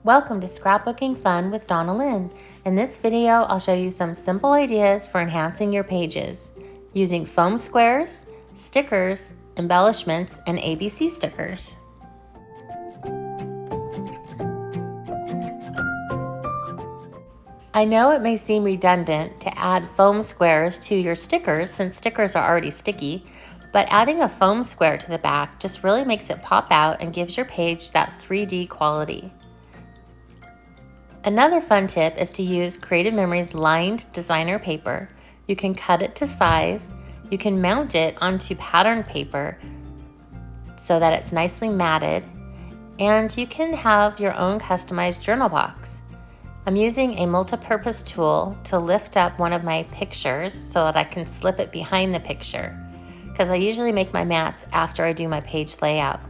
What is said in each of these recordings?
Welcome to Scrapbooking Fun with Donna Lyn. In this video, I'll show you some simple ideas for enhancing your pages using foam squares, stickers, embellishments, and ABC stickers. I know it may seem redundant to add foam squares to your stickers since stickers are already sticky, but adding a foam square to the back just really makes it pop out and gives your page that 3D quality. Another fun tip is to use Creative Memories lined designer paper. You can cut it to size, you can mount it onto pattern paper so that it's nicely matted, and you can have your own customized journal box. I'm using a multi-purpose tool to lift up one of my pictures so that I can slip it behind the picture, because I usually make my mats after I do my page layout.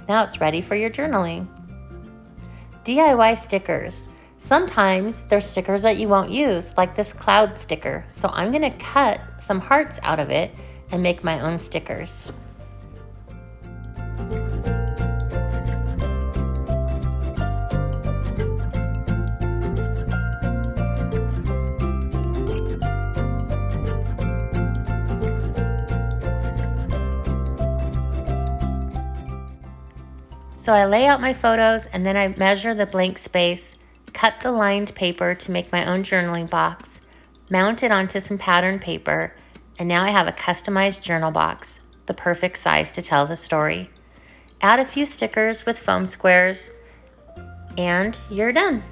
Now it's ready for your journaling. DIY stickers. Sometimes there's stickers that you won't use, like this cloud sticker, so I'm going to cut some hearts out of it and make my own stickers. So I lay out my photos and then I measure the blank space, cut the lined paper to make my own journaling box, mount it onto some pattern paper, and now I have a customized journal box, the perfect size to tell the story. Add a few stickers with foam squares, and you're done.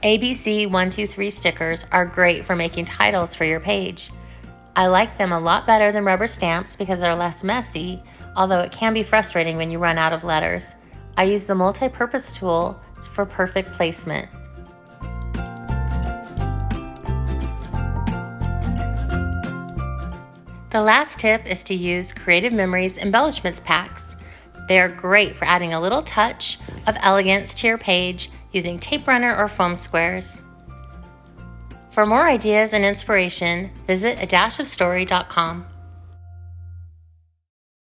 ABC 123 stickers are great for making titles for your page. I like them a lot better than rubber stamps because they're less messy, although it can be frustrating when you run out of letters. I use the multi-purpose tool for perfect placement. The last tip is to use Creative Memories embellishments packs. They are great for adding a little touch of elegance to your page using tape runner or foam squares. For more ideas and inspiration, visit adashofstory.com.